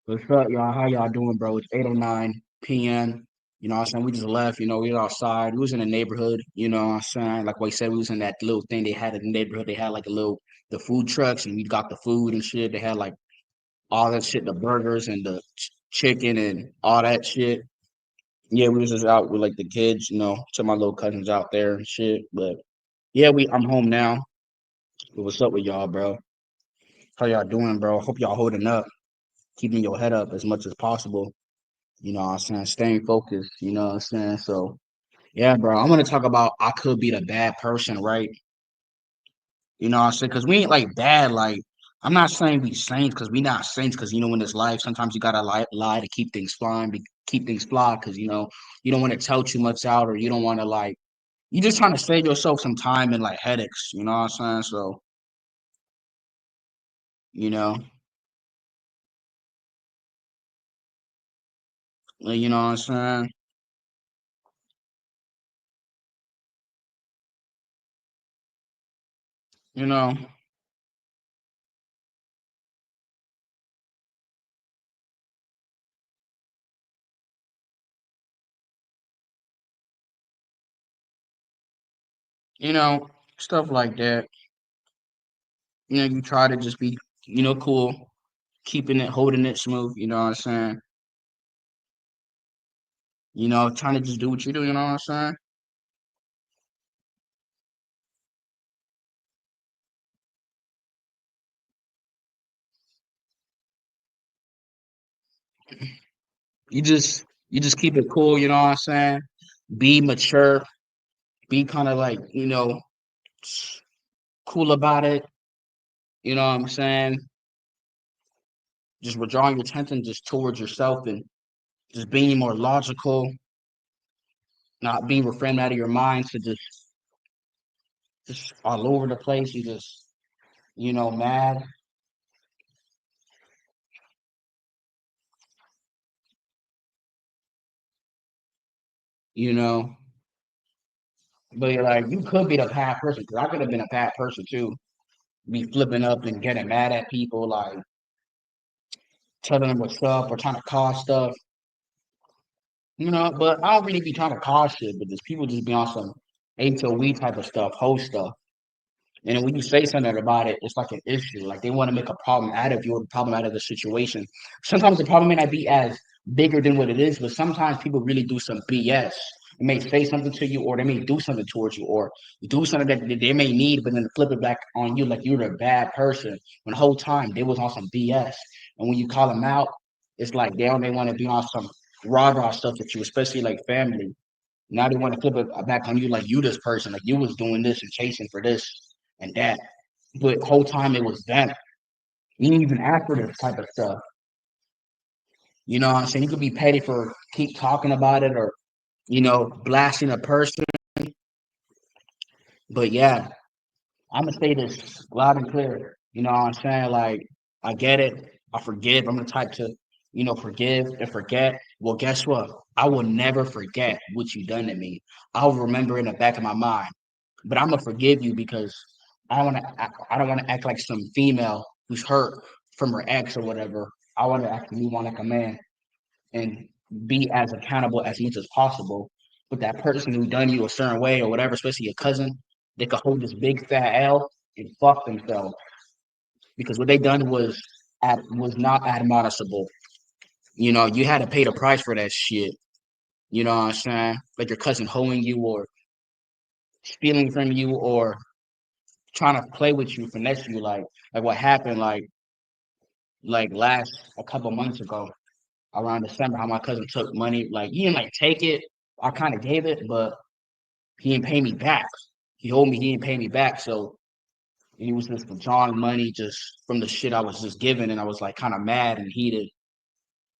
What's up, y'all? How y'all doing, bro? It's 8:09 p.m. You know what I'm saying? We just left, we was outside. We was in the neighborhood, you know what I'm saying? Like what you said, we was in that little thing they had in the neighborhood. They had like the food trucks and we got the food and shit. They had like all that shit, the burgers and the chicken and all that shit. Yeah, we was just out with like the kids, to my little cousins out there and shit. But yeah, I'm home now. But what's up with y'all, bro? How y'all doing, bro? Hope y'all holding up, keeping your head up as much as possible. You know what I'm saying? Staying focused, you know what I'm saying? So, yeah, bro, I'm gonna talk about I could be the bad person, right? You know what I'm saying? Because we ain't like bad, like, I'm not saying we saints because we not saints because, in this life, sometimes you gotta lie to keep things flying, keep things fly because, you don't want to tell too much out or you don't want to, like, you just trying to save yourself some time and, like, headaches, you know what I'm saying? So, you know, you know what I'm saying? You know, you know, stuff like that. You try to just be, cool, keeping it, holding it smooth, you know what I'm saying? Trying to just do what you do, you know what I'm saying? You just keep it cool, you know what I'm saying? Be mature, be kind of like, cool about it, you know what I'm saying? Just withdrawing your attention just towards yourself and just being more logical, not being reframed out of your mind to just all over the place. You just, mad, you know. But you're like, you could be the bad person because I could have been a bad person too. Be flipping up and getting mad at people, like telling them what's up or trying to cause stuff. But I don't really be trying to cause shit, but just people just be on some HOE type of stuff, whole stuff. And then when you say something about it, it's like an issue. Like they want to make a problem out of you or a problem out of the situation. Sometimes the problem may not be as bigger than what it is, but sometimes people really do some BS. They may say something to you, or they may do something towards you, or do something that they may need, but then flip it back on you like you're a bad person. When the whole time they was on some BS. And when you call them out, it's like they only want to be on some rah-rah stuff with you, especially like family. Now they want to flip it back on you like you this person, like you was doing this and chasing for this and that. But whole time it was them. You didn't even ask for this type of stuff. You know what I'm saying? You could be petty for keep talking about it or, blasting a person. But yeah, I'm gonna say this loud and clear. You know what I'm saying? Like, I get it. I forgive. I'm the type to, forgive and forget. Well, guess what? I will never forget what you done to me. I'll remember in the back of my mind. But I'm gonna forgive you because I don't want to act like some female who's hurt from her ex or whatever. I want to actually move on like a man and be as accountable as much as possible. But that person who done you a certain way or whatever, especially your cousin, they could hold this big fat L and fuck themselves because what they done was not admonishable. You had to pay the price for that shit. You know what I'm saying? Like your cousin hoeing you or stealing from you or trying to play with you, finesse you, like what happened, like last a couple months ago around December, how my cousin took money, like he didn't like take it. I kind of gave it, but he didn't pay me back. He owed me, he didn't pay me back, so he was just withdrawing money just from the shit I was just giving, and I was like kind of mad and heated.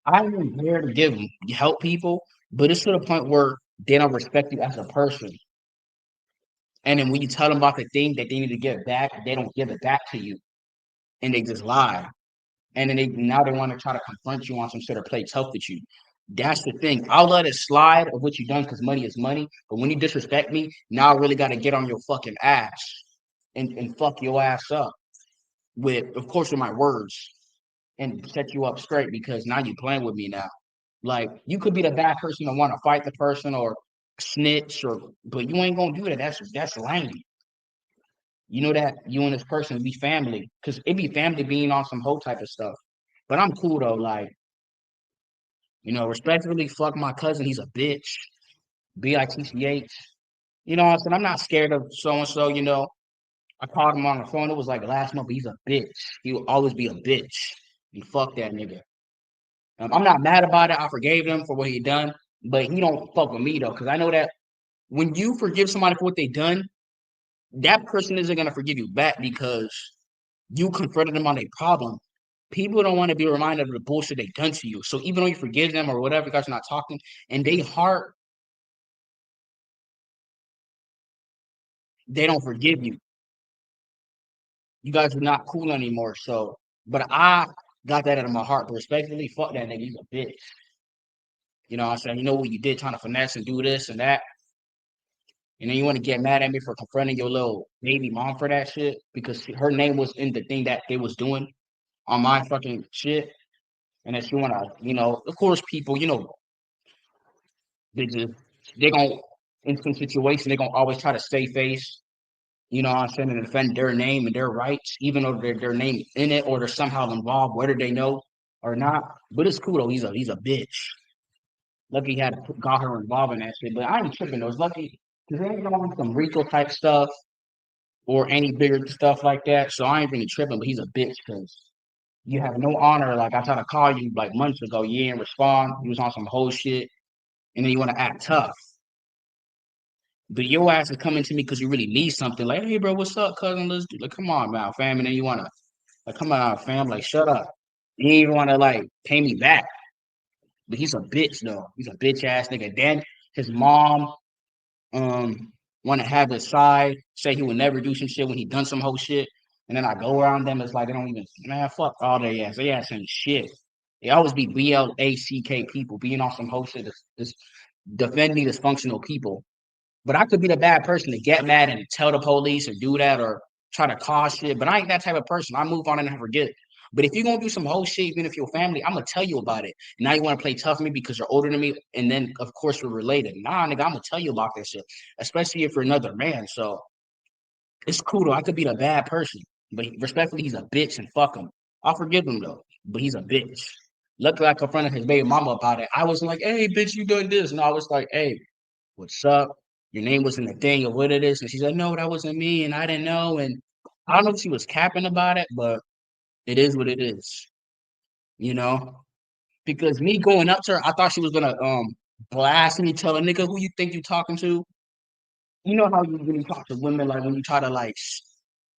I am here to help people, but it's to the point where they don't respect you as a person. And then when you tell them about the thing that they need to give back, they don't give it back to you, and they just lie. And then they want to try to confront you on some sort of play tough with you. That's the thing. I'll let it slide of what you done because money is money. But when you disrespect me, now I really got to get on your fucking ass and fuck your ass up with, of course, with my words. and set you up straight because now you playing with me now. Like you could be the bad person to want to fight the person or snitch or but you ain't gonna do that. That's lame. You know that you and this person be family. Cause it be family being on some whole type of stuff. But I'm cool though, like, respectfully, fuck my cousin, he's a bitch. BITCH. You know what I'm saying? I'm not scared of so and so. I called him on the phone. It was like last month, but he's a bitch. He will always be a bitch. And fuck that nigga. I'm not mad about it. I forgave him for what he done, but he don't fuck with me though, because I know that when you forgive somebody for what they done, that person isn't gonna forgive you back because you confronted them on a problem. People don't want to be reminded of the bullshit they done to you. So even though you forgive them or whatever, because you're not talking, and they heart, they don't forgive you. You guys are not cool anymore. So, but I got that out of my heart. But respectfully, fuck that nigga. He's a bitch. You know what I'm saying? You know what you did trying to finesse and do this and that. And then you want to get mad at me for confronting your little baby mom for that shit because her name was in the thing that they was doing on my fucking shit. And then you want to, of course, people, they just, they going to, in some situation, they're going to always try to stay face, you know what I'm saying, and defend their name and their rights, even though their name in it or they're somehow involved, whether they know or not. But it's cool though. He's a bitch. Lucky he had got her involved in that shit. But I ain't tripping though. It's lucky because they ain't doing some Rico type stuff or any bigger stuff like that. So I ain't really tripping. But he's a bitch because you have no honor. Like I tried to call you like months ago. You didn't respond. You was on some whole shit, and then you want to act tough. But your ass is coming to me because you really need something. Like, hey, bro, what's up, cousin? Let's do. Like, come on, man, fam. And then you wanna like, come on, fam. Like, shut up. You ain't even wanna like pay me back. But he's a bitch though. He's a bitch ass nigga. Then his mom want to have his side, say he would never do some shit when he done some whole shit. And then I go around them, it's like they don't even, man, fuck all their ass. They ass ain't shit. They always be BLACK people being on some whole shit, this defending dysfunctional people. But I could be the bad person to get mad and tell the police or do that or try to cause shit. But I ain't that type of person. I move on and I forget. But if you're gonna do some whole shit, even if you're family, I'm gonna tell you about it. Now you want to play tough with me because you're older than me, and then of course we're related. Nah, nigga, I'm gonna tell you about that shit, especially if you're another man. So it's cool though. I could be the bad person, but respectfully, he's a bitch and fuck him. I'll forgive him though, but he's a bitch. Luckily, I confronted his baby mama about it. I wasn't like, "Hey, bitch, you doing this?" And I was like, "Hey, what's up? Your name was in the thing or what it is." And she's like, "No, that wasn't me, and I didn't know." And I don't know if she was capping about it, but it is what it is, you know. Because me going up to her, I thought she was gonna blast me, tell a nigga who you think you talking to. You know how you when you talk to women, like when you try to like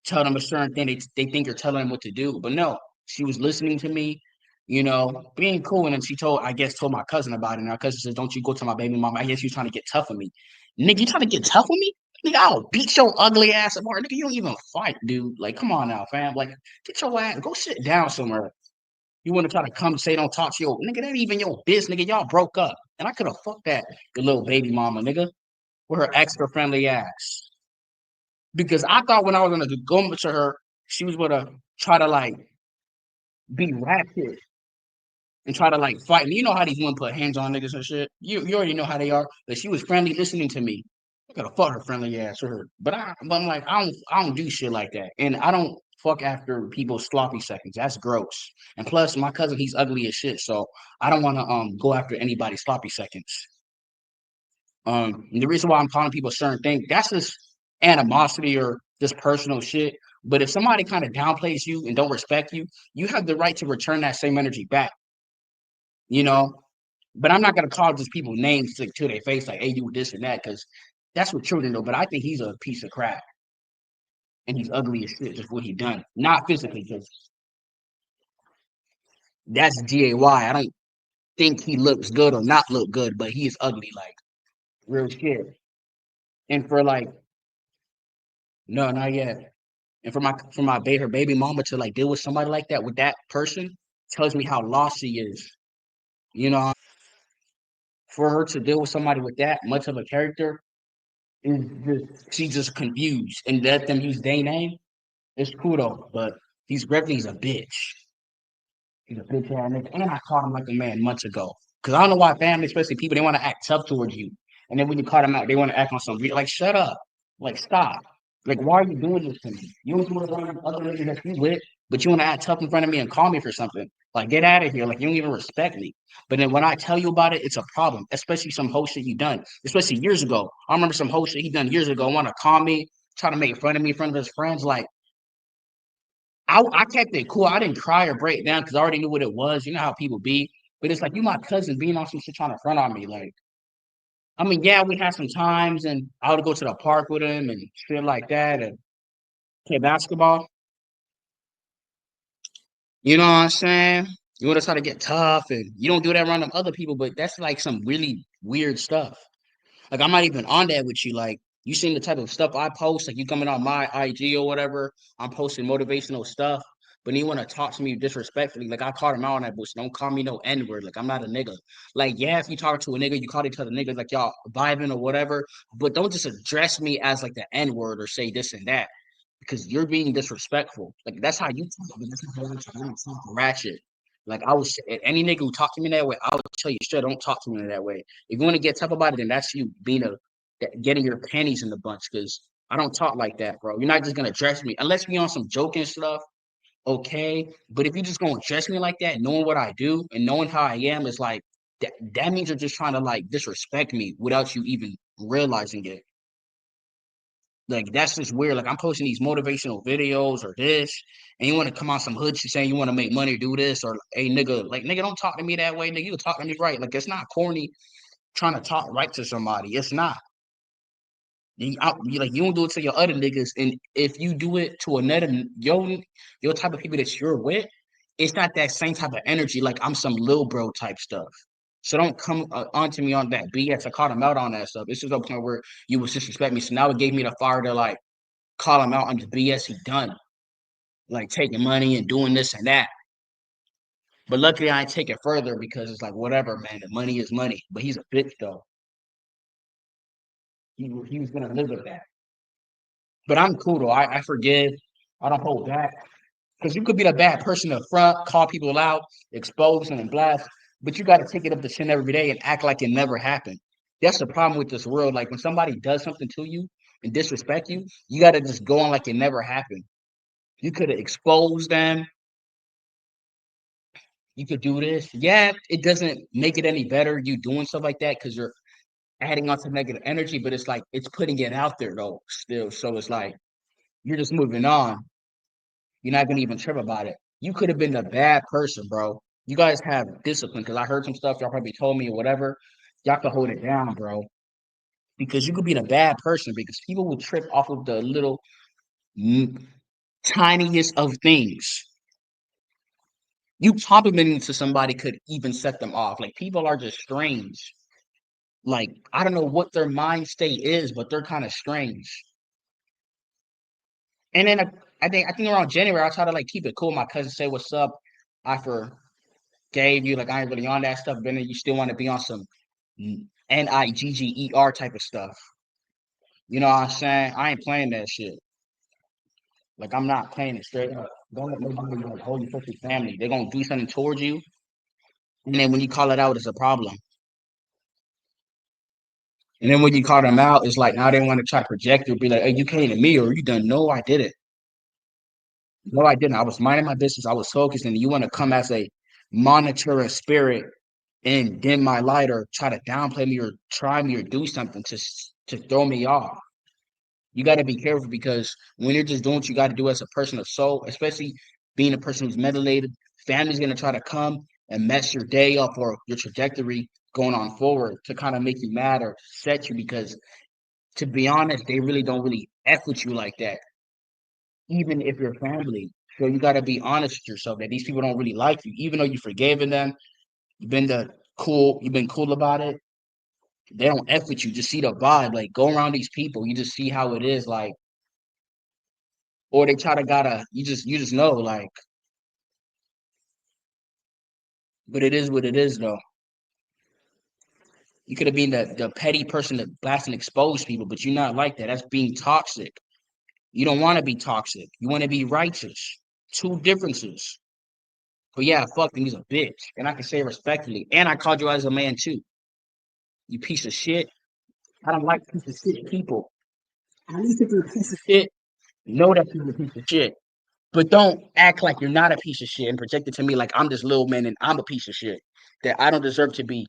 tell them a certain thing, they think you're telling them what to do. But no, she was listening to me, being cool. And then she I guess, told my cousin about it. And our cousin says, "Don't you go to my baby mama." I guess you trying to get tough with me. Nigga, you trying to get tough with me? Nigga, I'll beat your ugly ass apart. Nigga, you don't even fight, dude. Like, come on now, fam. Like, get your ass, go sit down somewhere. You want to try to come say don't talk to your nigga, that ain't even your business, nigga. Y'all broke up. And I could have fucked that good little baby mama, nigga, with her extra friendly ass. Because I thought when I was gonna go to her, she was gonna try to like be ratchet and try to like fight me. You know how these women put hands on niggas and shit. You already know how they are. But she was friendly listening to me. I gotta fuck her friendly ass or her. But I'm like, I don't do shit like that. And I don't fuck after people's sloppy seconds. That's gross. And plus my cousin, he's ugly as shit. So I don't wanna go after anybody's sloppy seconds. And the reason why I'm calling people certain things, that's just animosity or just personal shit. But if somebody kind of downplays you and don't respect you, you have the right to return that same energy back, you know? But I'm not gonna call just people names to their face like, "Hey, you this and that," because that's what children do. But I think he's a piece of crap and he's ugly as shit, just what he done. Not physically, because that's GAY. I don't think he looks good or not look good, but he is ugly, like real shit. And for like, no, not yet. And her baby mama to like deal with somebody like that with that person tells me how lost she is. You know, for her to deal with somebody with that much of a character is just she's just confused and let them use their name. It's cool though, but he's a bitch. He's a bitch ass nigga. And I called him like a man months ago. Cause I don't know why family, especially people, they want to act tough towards you. And then when you call them out, they want to act on some like shut up. Like stop. Like why are you doing this to me? You don't do it around other niggas that you with, but you want to act tough in front of me and call me for something. Like get out of here. Like you don't even respect me. But then when I tell you about it, it's a problem. Especially some whole shit you done. Especially years ago. I remember some whole shit he done years ago. Want to call me, try to make fun of me in front of his friends. Like I kept it cool. I didn't cry or break down because I already knew what it was. You know how people be. But it's like you my cousin being on some shit trying to front on me. Like, I mean, yeah, we had some times and I would go to the park with him and shit like that and play basketball. You know what I'm saying? You want to try to get tough and you don't do that around them other people, but that's like some really weird stuff. Like I'm not even on that with you. Like you seen the type of stuff I post, like you coming on my IG or whatever. I'm posting motivational stuff, but you want to talk to me disrespectfully. Like I called him out on that bush. Don't call me no N word. Like I'm not a nigga. Like yeah, if you talk to a nigga, you call each other niggas like y'all vibing or whatever. But don't just address me as like the N word or say this and that because you're being disrespectful. Like that's how you talk. But that's how you talk ratchet. Like I was any nigga who talked to me that way, I would tell you straight, don't talk to me that way. If you want to get tough about it, then that's you being a getting your panties in the bunch. Because I don't talk like that, bro. You're not just gonna dress me unless we on some joking stuff, okay. But if you just gonna dress me like that, knowing what I do and knowing how I am, is like that means you're just trying to like disrespect me without you even realizing it. Like that's just weird. Like I'm posting these motivational videos or this, and you want to come on some hood shit saying you want to make money, do this, or hey nigga, like nigga, don't talk to me that way, nigga. You talk to me right. Like it's not corny trying to talk right to somebody. It's not. You like you don't do it to your other niggas, and if you do it to another your type of people that you're with, it's not that same type of energy. Like I'm some little bro type stuff. So don't come onto me on that BS. I called him out on that stuff. It's just a point where you would disrespect me. So now it gave me the fire to like call him out on the BS he done, like taking money and doing this and that. But luckily, I ain't take it further because it's like whatever, man. The money is money. But he's a bitch though. He was gonna live with that. But I'm cool though. I forgive. I don't hold back because you could be the bad person up front, call people out, expose them and blast. But you got to take it up the chin every day and act like it never happened. That's the problem with this world. Like when somebody does something to you and disrespect you, you got to just go on like it never happened. You could have exposed them. You could do this. Yeah, it doesn't make it any better you doing stuff like that because you're adding on to negative energy, but it's like it's putting it out there though, still. So it's like you're just moving on. You're not gonna even trip about it. You could have been a bad person, bro. You guys have discipline because I heard some stuff y'all probably told me or whatever. Y'all could hold it down, bro. Because you could be a bad person because people will trip off of the little tiniest of things. You complimenting to somebody could even set them off. Like people are just strange. Like I don't know what their mind state is, but they're kind of strange. And then I think around January I try to like keep it cool. My cousin say what's up. I forgave you. Like I ain't really on that stuff, but then you still want to be on some Nigger type of stuff. You know what I'm saying? I ain't playing that shit. Like I'm not playing it straight up. Don't let nobody like hold you fucking family. They're gonna do something towards you, and then when you call it out, it's a problem. And then when you call them out, it's like now they want to try to project you, be like, "Hey, you came to me, or you done?" No, I didn't. No, I didn't. I was minding my business. I was focused, and you want to come as a monitoring spirit and dim my light, or try to downplay me, or try me, or do something to throw me off. You got to be careful because when you're just doing what you got to do as a person of soul, especially being a person who's medicated, family's gonna try to come and mess your day up or your trajectory going on forward to kind of make you mad or set you because to be honest, they really don't really F with you like that, even if you're family. So you got to be honest with yourself that these people don't really like you, even though you forgiven them, you've been cool about it. They don't F with you. Just see the vibe. Like go around these people, you just see how it is. Like, or they try to gotta, you just know, like, but it is what it is though. You could have been the petty person that blast and expose people, but you're not like that. That's being toxic. You don't want to be toxic. You want to be righteous. Two differences. But yeah, fuck him. He's a bitch, and I can say it respectfully. And I called you out as a man too. You piece of shit. I don't like piece of shit people. At least if you're a piece of shit, know that you're a piece of shit. But don't act like you're not a piece of shit and project it to me like I'm this little man and I'm a piece of shit that I don't deserve to be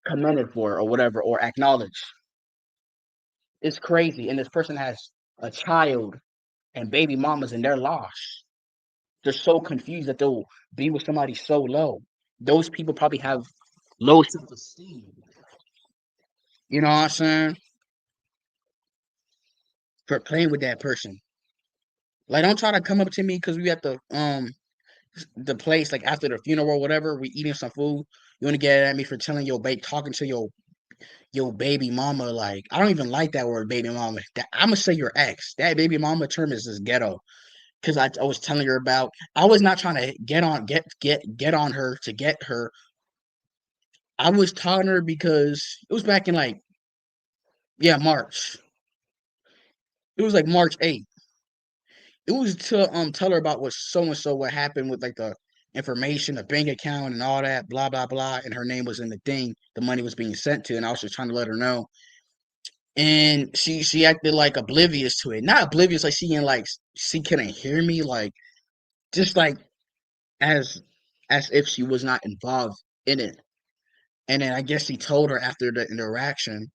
commended for or whatever or acknowledged. It's crazy. And this person has a child and baby mamas and they're lost. They're so confused that they'll be with somebody so low. Those people probably have low self esteem. You know what I'm saying? For playing with that person. Like, don't try to come up to me because we at the place like after the funeral or whatever. We eating some food. You want to get at me for telling your baby, talking to your baby mama. Like, I don't even like that word, baby mama. I'm gonna say your ex. That baby mama term is just ghetto. Because I was telling her about. I was not trying to get on her to get her. I was telling her because it was back in like, yeah, March. It was like March 8th. It was to tell her about what so and so what happened with like the information, the bank account, and all that, blah blah blah. And her name was in the thing. The money was being sent to, and I was just trying to let her know. And she acted like oblivious to it. Not oblivious, like she couldn't hear me, like just like as as if she was not involved in it. And then I guess he told her after the interaction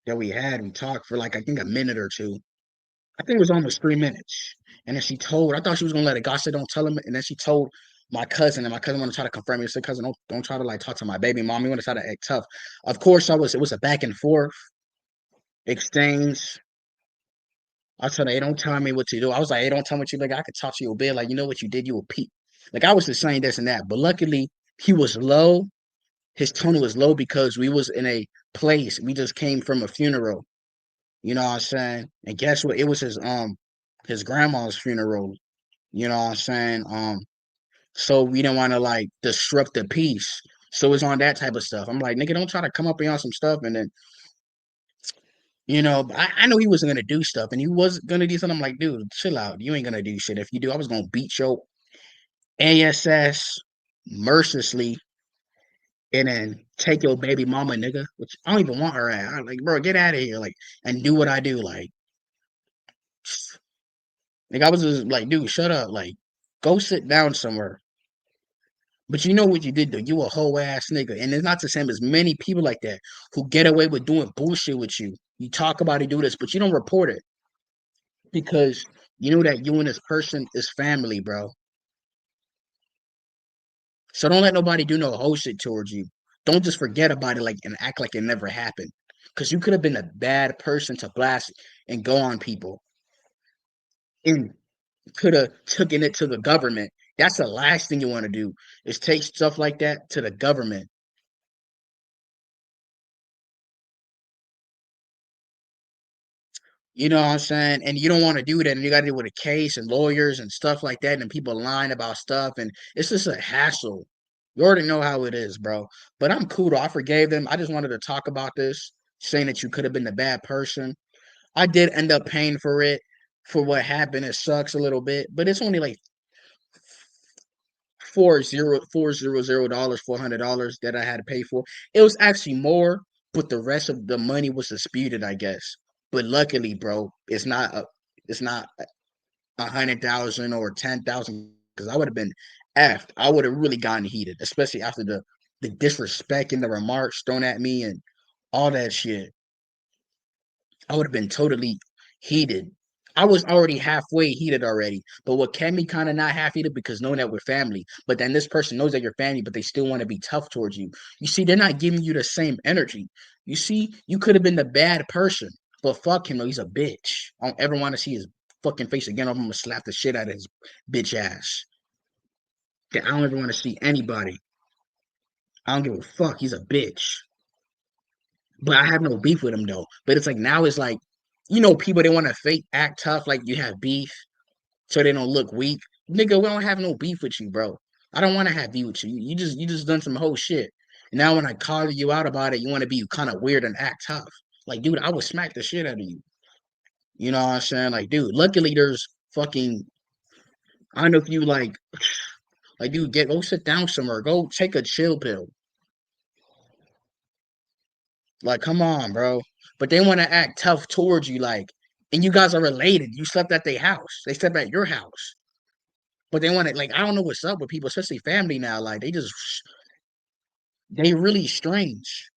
that we had, we talked for like I think a minute or two. I think it was almost 3 minutes. And then she told, I thought she was gonna let it go. I said, don't tell him. And then she told my cousin, and my cousin wanted to try to confirm me. I said, cousin, don't try to like talk to my baby mom. You want to try to act tough. Of course, it was a back and forth exchange. I told her, hey, don't tell me what to do. I was like, hey, don't tell me what you like. I could talk to you a bit. Like, you know what you did, you a peep. Like I was just saying this and that. But luckily he was low. His tone was low because we was in a place. We just came from a funeral. You know what I'm saying? And guess what? It was his grandma's funeral. You know what I'm saying? So we didn't want to like disrupt the peace. So it's on that type of stuff. I'm like, nigga, don't try to come up on some stuff and then, I know he wasn't gonna do stuff and he was gonna do something. I'm like, dude, chill out. You ain't gonna do shit. If you do, I was gonna beat your ass mercilessly and then take your baby mama, nigga. Which I don't even want her at. I'm like, bro, get out of here, like, and do what I do. Like I was just like, dude, shut up. Like, go sit down somewhere. But you know what you did though? You a whole ass nigga. And it's not the same as many people like that who get away with doing bullshit with you. You talk about it, do this, but you don't report it because you know that you and this person is family, bro. So don't let nobody do no whole shit towards you. Don't just forget about it like and act like it never happened. Because you could have been a bad person to blast and go on people and could have taken it to the government. That's the last thing you want to do is take stuff like that to the government. You know what I'm saying? And you don't want to do that. And you got to deal with a case and lawyers and stuff like that. And people lying about stuff. And it's just a hassle. You already know how it is, bro. But I'm cool though. I forgave them. I just wanted to talk about this, saying that you could have been the bad person. I did end up paying for it for what happened. It sucks a little bit, but it's only like $400 $400 that I had to pay for. It was actually more, but the rest of the money was disputed, I guess. But luckily, bro, it's not 100,000 or 10,000 because I would have been effed. I would have really gotten heated, especially after the disrespect and the remarks thrown at me and all that shit. I would have been totally heated. I was already halfway heated already. But what kept me kind of not half heated because knowing that we're family. But then this person knows that you're family, but they still want to be tough towards you. You see, they're not giving you the same energy. You see, you could have been the bad person, but fuck him, though. He's a bitch. I don't ever want to see his fucking face again. I'm gonna slap the shit out of his bitch ass. I don't ever want to see anybody. I don't give a fuck. He's a bitch. But I have no beef with him though. But it's like now it's like, people they want to fake act tough like you have beef so they don't look weak. Nigga, we don't have no beef with you, bro. I don't want to have beef with you. You just done some whole shit. And now when I call you out about it, you want to be kind of weird and act tough. Like, dude, I would smack the shit out of you. You know what I'm saying? Like, dude, luckily there's fucking I don't know if you Like, dude, go sit down somewhere. Go take a chill pill. Like, come on, bro. But they want to act tough towards you, like, and you guys are related. You slept at their house. They slept at your house. But they want to, like, I don't know what's up with people, especially family now. Like, they really strange.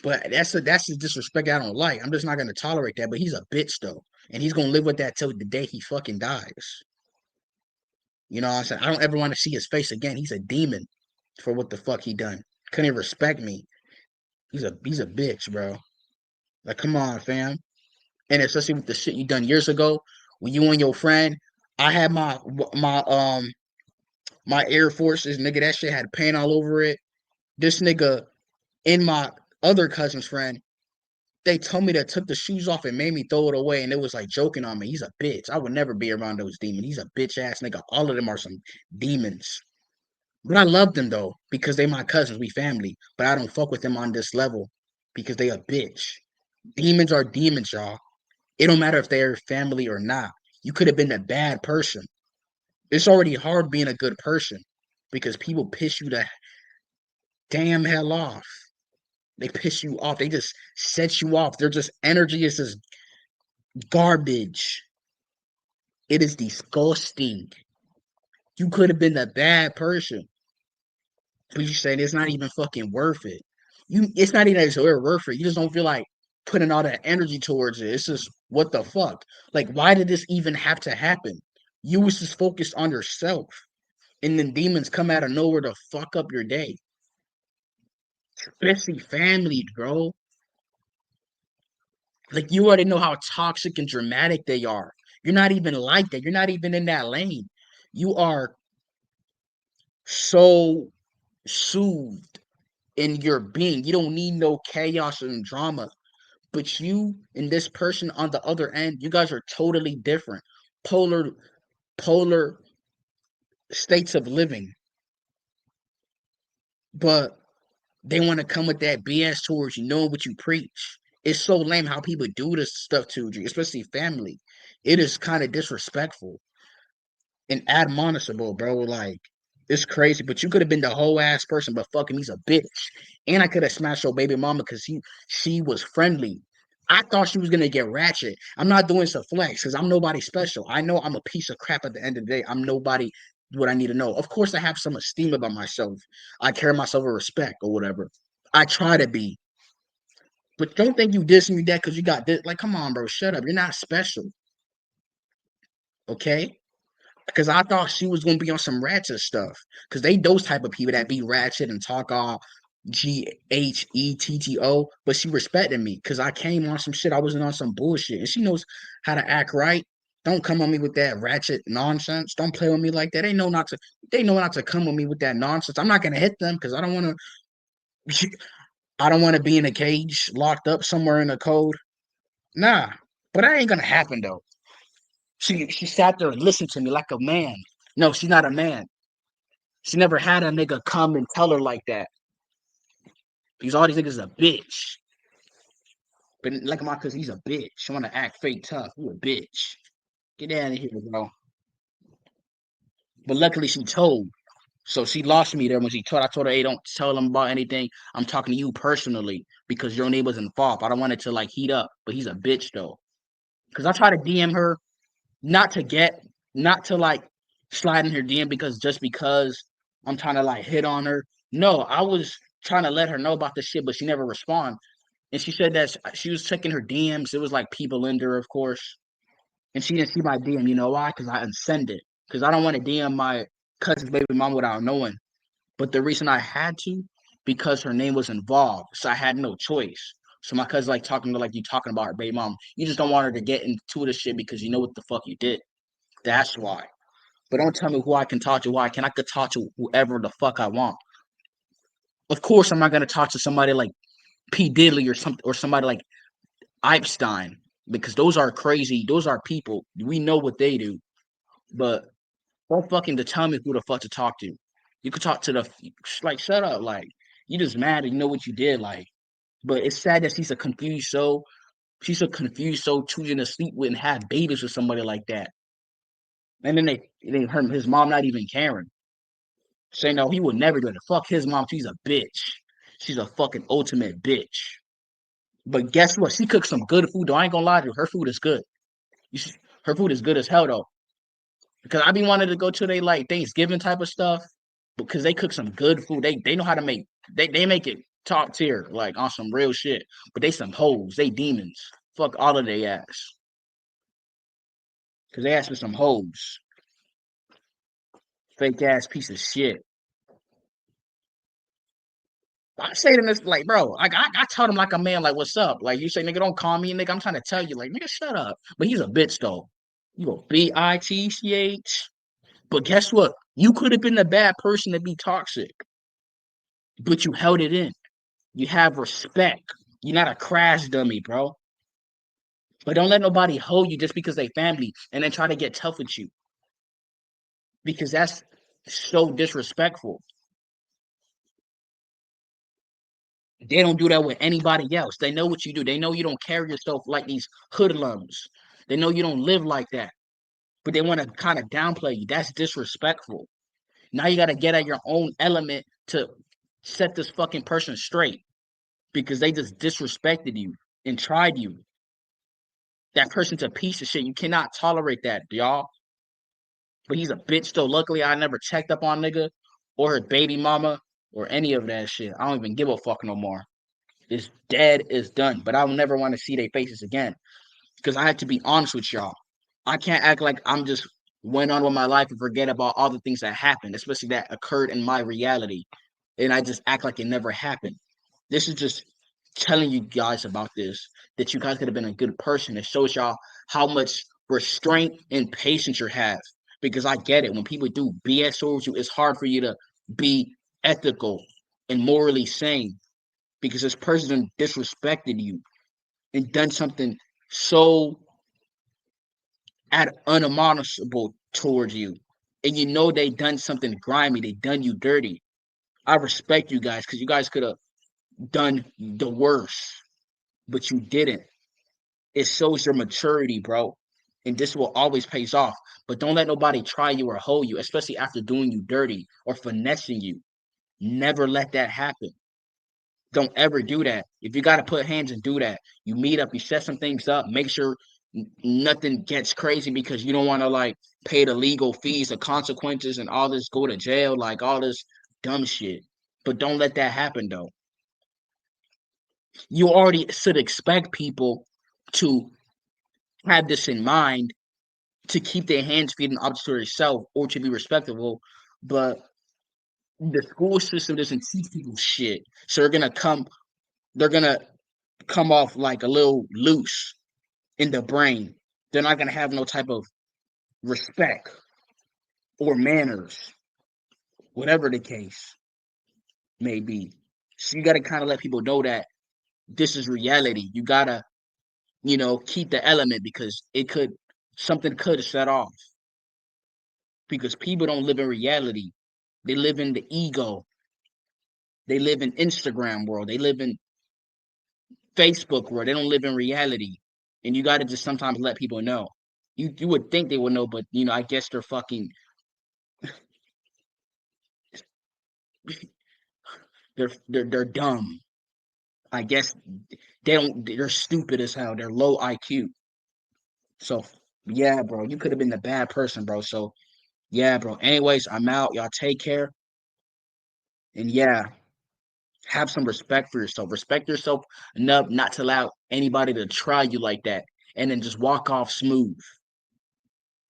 But that's the disrespect I don't like. I'm just not gonna tolerate that. But he's a bitch though, and he's gonna live with that till the day he fucking dies. You know what I'm saying? I don't ever want to see his face again. He's a demon for what the fuck he done. Couldn't even respect me. He's a bitch, bro. Like, come on, fam. And especially with the shit you done years ago, when you and your friend, I had my Air Forces, nigga. That shit had paint all over it. This nigga and my other cousin's friend, they told me that took the shoes off and made me throw it away, and it was like joking on me. He's a bitch. I would never be around those demons. He's a bitch ass nigga. All of them are some demons. But I love them though, because they my cousins, we family. But I don't fuck with them on this level because they a bitch. Demons are demons, y'all. It don't matter if they're family or not. You could have been a bad person. It's already hard being a good person because people piss you the damn hell off. They piss you off. They just set you off. Their just energy is just garbage. It is disgusting. You could have been a bad person, but you saying it's not even fucking worth it. It's not even so worth it. You just don't feel like putting all that energy towards it. It's just what the fuck. Like, why did this even have to happen? You was just focused on yourself, and then demons come out of nowhere to fuck up your day. Especially family, bro. Like, you already know how toxic and dramatic they are. You're not even like that. You're not even in that lane. You are so soothed in your being. You don't need no chaos and drama. But you and this person on the other end, you guys are totally different. Polar, polar states of living. But they want to come with that BS towards you, knowing what you preach. It's so lame how people do this stuff to you, especially family. It is kind of disrespectful and admonishable, bro. Like, it's crazy. But you could have been the whole ass person, but fucking he's a bitch. And I could have smashed your baby mama because she was friendly. I thought she was gonna get ratchet. I'm not doing some flex because I'm nobody special. I know I'm a piece of crap at the end of the day. I'm nobody what I need to know. Of course, I have some esteem about myself. I carry myself with respect or whatever. I try to be. But don't think you dissing me that because you got this. Like, come on, bro. Shut up. You're not special. Okay? Because I thought she was gonna be on some ratchet stuff. Because they those type of people that be ratchet and talk all GHETTO, but she respected me because I came on some shit. I wasn't on some bullshit, and she knows how to act right. Don't come on me with that ratchet nonsense. Don't play with me like that. They know not to. They know not to come with me with that nonsense. I'm not gonna hit them because I don't want to. I don't want to be in a cage, locked up somewhere in a code. Nah, but that ain't gonna happen though. She sat there and listened to me like a man. No, she's not a man. She never had a nigga come and tell her like that. Because all these niggas a bitch. But like my cousin, he's a bitch. She wanna act fake tough. You a bitch. Get out of here, bro. But luckily she told. So she lost me there when she told. I told her, hey, don't tell them about anything. I'm talking to you personally because your name was involved. I don't want it to like heat up. But he's a bitch though. Because I try to DM her not to get, not to like slide in her DM because just because I'm trying to like hit on her. No, I was trying to let her know about the shit, but she never responded. And she said that she was checking her DMs. It was like people in there, of course. And she didn't see my DM. You know why? Because I unsend it. Because I don't want to DM my cousin's baby mom without knowing. But the reason I had to, because her name was involved. So I had no choice. So my cousin like talking to like you talking about her baby mom. You just don't want her to get into the shit because you know what the fuck you did. That's why. But don't tell me who I can talk to. Why? Can I could talk to whoever the fuck I want? Of course, I'm not gonna talk to somebody like P Diddley or somebody like Epstein because those are crazy. Those are people. We know what they do. But don't fucking to tell me who the fuck to talk to. You could talk to the like shut up. Like you just mad and you know what you did. Like, but it's sad that she's a confused soul choosing to sleep with and have babies with somebody like that. And then they hurt his mom not even caring. Say no, he would never do it. Fuck his mom. She's a bitch. She's a fucking ultimate bitch. But guess what? She cooks some good food. Though I ain't gonna lie to you, her food is good. Her food is good as hell though. Because I be wanting to go to they like Thanksgiving type of stuff because they cook some good food. They know how to make they make it top tier, like on some real shit. But they some hoes, they demons. Fuck all of they ass. Cause they ass for some hoes. Fake ass piece of shit. I say to this like, bro, like I told him like a man, like, what's up? Like you say, nigga, don't call me, nigga. I'm trying to tell you, like, nigga, shut up. But he's a bitch though. You a bitch. But guess what? You could have been the bad person to be toxic, but you held it in. You have respect. You're not a crash dummy, bro. But don't let nobody hold you just because they family and then try to get tough with you. Because that's so disrespectful. They don't do that with anybody else. They know what you do. They know you don't carry yourself like these hoodlums. They know you don't live like that. But they want to kind of downplay you. That's disrespectful. Now you got to get at your own element to set this fucking person straight because they just disrespected you and tried you. That person's a piece of shit. You cannot tolerate that, y'all. But he's a bitch though. Luckily, I never checked up on nigga or her baby mama or any of that shit. I don't even give a fuck no more. It's dead, it's done. But I will never want to see their faces again. Because I have to be honest with y'all. I can't act like I'm just went on with my life and forget about all the things that happened, especially that occurred in my reality. And I just act like it never happened. This is just telling you guys about this, that you guys could have been a good person. It shows y'all how much restraint and patience you have. Because I get it. When people do BS towards you, it's hard for you to be ethical and morally sane because this person disrespected you and done something so unadmonishable towards you. And you know they done something grimy, they done you dirty. I respect you guys because you guys could have done the worst, but you didn't. It shows your maturity, bro. And this will always pays off. But don't let nobody try you or hold you, especially after doing you dirty or finessing you. Never let that happen. Don't ever do that. If you got to put hands and do that, you meet up, you set some things up, make sure nothing gets crazy because you don't want to like pay the legal fees, the consequences, and all this, go to jail, like all this dumb shit. But don't let that happen though. You already should expect people to have this in mind to keep their hands, feet, and objects to yourself or to be respectable. But the school system doesn't teach people shit. So they're gonna come off like a little loose in the brain. They're not gonna have no type of respect or manners, whatever the case may be. So you gotta kind of let people know that this is reality. You gotta, keep the element because something could set off. Because people don't live in reality. They live in the ego. They live in Instagram world. They live in Facebook world. They don't live in reality. And you gotta just sometimes let people know. You would think they would know, but I guess they're fucking they're dumb. I guess they're stupid as hell. They're low IQ. So yeah, bro, you could have been the bad person, bro. So yeah, bro. Anyways, I'm out. Y'all take care. And yeah, have some respect for yourself. Respect yourself enough not to allow anybody to try you like that. And then just walk off smooth,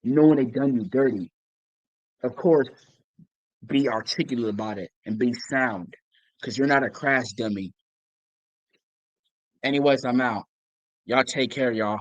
knowing they done you dirty. Of course, be articulate about it and be sound. Because you're not a crash dummy. Anyways, I'm out. Y'all take care, y'all.